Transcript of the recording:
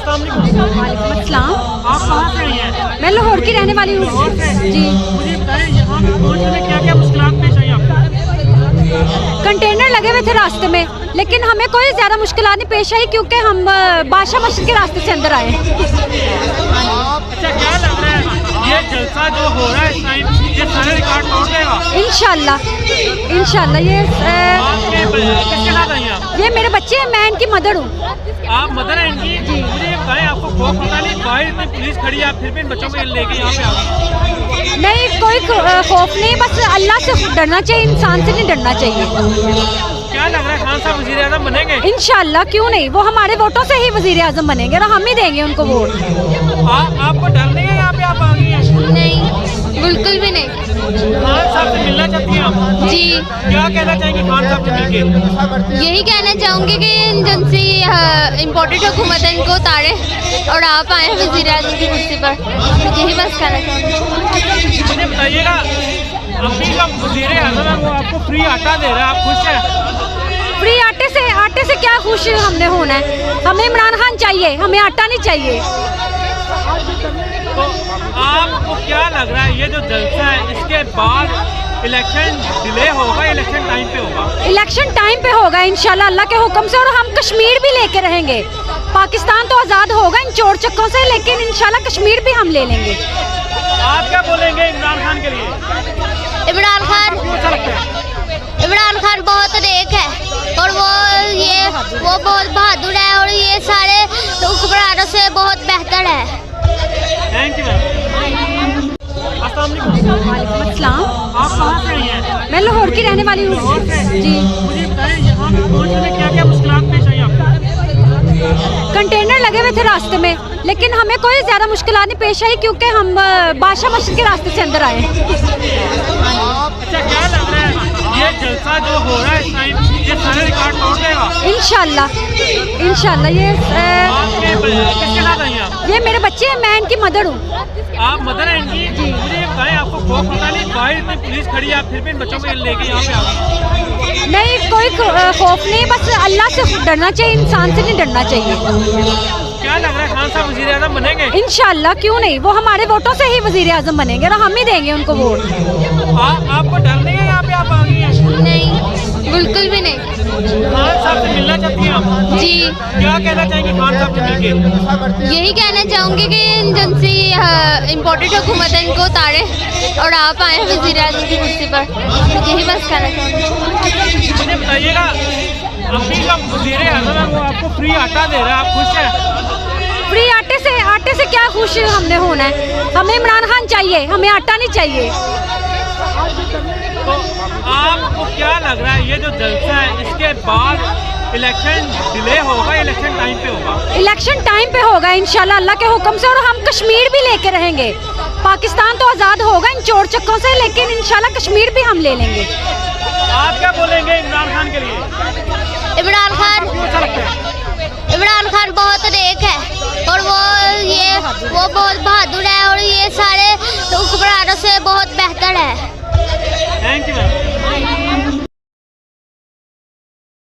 वालेकुम अस्सलाम। आप कहाँ से आई हैं? मैं लाहौर की रहने वाली हूँ जी। मुझे बताएं यहाँ पहुँचने में क्या क्या मुश्किलात पेश आई आपको? कंटेनर लगे हुए थे रास्ते में, लेकिन हमें कोई ज़्यादा मुश्किलात नहीं पेश आई क्योंकि हम बादशाह मस्जिद के रास्ते से अंदर आए। अच्छा, क्या लग रहा है ये जलसा जो हो रहा है इस टाइम, ये सारे रिकॉर्ड तोड़ देगा? इंशाल्लाह ये आपके किसके साथ आई हैं आप? ये मेरे बच्चे हैं, मैं इनकी मदर हूँ। आप मदर हैं इनकी? मुझे बताएं, आपको खौफ पता नहीं, बाहर इतनी पुलिस खड़ी है, आप फिर भी इन बच्चों को लेके यहाँ पे आ गए? नहीं, कोई खौफ नहीं, बस अल्लाह से डरना चाहिए, इंसान से नहीं डरना चाहिए। क्या लग रहा है खान साहब वज़ीर आज़म बनेंगे? इंशाल्लाह, क्यों नहीं, वो हमारे वोटों से ही वज़ीर आज़म बनेंगे और हम ही देंगे उनको वोट। आपको डर नहीं है यहाँ पे आप आ गई हैं? नहीं, बिल्कुल भी नहीं। खान साहब से मिलना चाहती हैं आप? जी, क्या कहना चाहेंगे खान साहब से मिलके? यही कहना चाहूँगी कि जिन सी इम्पोर्टेंट हुकूमत है इनको उतारे और आप आए हैं वज़ीर आज़म की कुर्सी पर, यही बस कहना चाहूँगी। मुझे बताइएगा, अभी का वज़ीर आज़म है वो आपको फ्री आटा दे रहा है, आप खुश हैं? फ्री आटे से क्या खुश हमने होना है? हमें इमरान खान चाहिए, हमें आटा नहीं चाहिए। तो आपको क्या लग रहा है ये जो जलसा है इसके बाद इलेक्शन डिले होगा, इलेक्शन टाइम पे होगा? इलेक्शन टाइम पे होगा इंशाल्लाह अल्लाह के हुक्म से, और हम कश्मीर भी लेके रहेंगे। पाकिस्तान तो आज़ाद होगा इन चोर चक्कों से, लेकिन इंशाल्लाह कश्मीर भी हम ले लेंगे। आप क्या बोलेंगे इमरान खान के लिए? इमरान खान बहुत नेक है और वो बहुत बहादुर है और ये सारे हुक्मरानों से बहुत बेहतर है। Thank you ma'am. अस्सलाम वालेकुम। वालेकुम अस्सलाम। आप कहाँ से आई हैं? मैं लाहौर की रहने वाली हूँ जी। मुझे बताएं यहाँ पहुँचने में क्या क्या मुश्किलात पेश आई आपको? कंटेनर लगे हुए थे रास्ते में, लेकिन हमें कोई ज़्यादा मुश्किलात नहीं पेश आई क्योंकि हम बादशाह मस्जिद के रास्ते से अंदर आए। अच्छा, क्या लग रहा है ये जलसा जो हो रहा है इस टाइम, ये सारे रिकॉर्ड तोड़ देगा? इंशाल्लाह ये आपके किसके साथ आई हैं आप? ये मेरे बच्चे हैं, मैं इनकी मदर हूँ। आप मदर हैं इनकी? मुझे बताएं, आपको खौफ पता नहीं, बाहर इतनी पुलिस खड़ी है, आप फिर भी इन बच्चों को लेके यहाँ पे आ गए? नहीं, कोई खौफ नहीं, बस अल्लाह से डरना चाहिए, इंसान से नहीं डरना चाहिए। क्या लग रहा है खान साहब वज़ीर आज़म बनेंगे? इंशाल्लाह, क्यों नहीं, वो हमारे वोटों से ही वज़ीर आज़म बनेंगे और हम ही देंगे उनको वोट। आपको डर नहीं है यहाँ पे आप आ गई हैं? नहीं, बिल्कुल भी नहीं। खान साहब से मिलना चाहती हैं आप? जी, क्या कहना चाहेंगे खान साहब से मिलके? यही कहना चाहूँगी कि जिन सी इम्पोर्टेंट हुकूमत है इनको उतारे और आप आए हैं वज़ीर आज़म की कुर्सी पर, यही बस कहना चाहूँगी। मुझे बताइएगा, अभी का वज़ीर आज़म है वो आपको फ्री आटा दे रहा है, आप खुश हैं? फ्री आटे से क्या खुश हमने होना है? हमें इमरान खान चाहिए, हमें आटा नहीं चाहिए। तो आपको क्या लग रहा है ये जो जलसा है इसके बाद इलेक्शन डिले होगा, इलेक्शन टाइम पे होगा? इलेक्शन टाइम पे होगा इंशाल्लाह अल्लाह के हुक्म से, और हम कश्मीर भी लेके रहेंगे। पाकिस्तान तो आज़ाद होगा इन चोर चक्कों से, लेकिन इंशाल्लाह कश्मीर भी हम ले लेंगे। आप क्या बोलेंगे इमरान खान के लिए? इमरान खान बहुत नेक है और वो बहुत बहादुर है और ये सारे हुक्मरानों से बहुत बेहतर है। Thank you ma'am.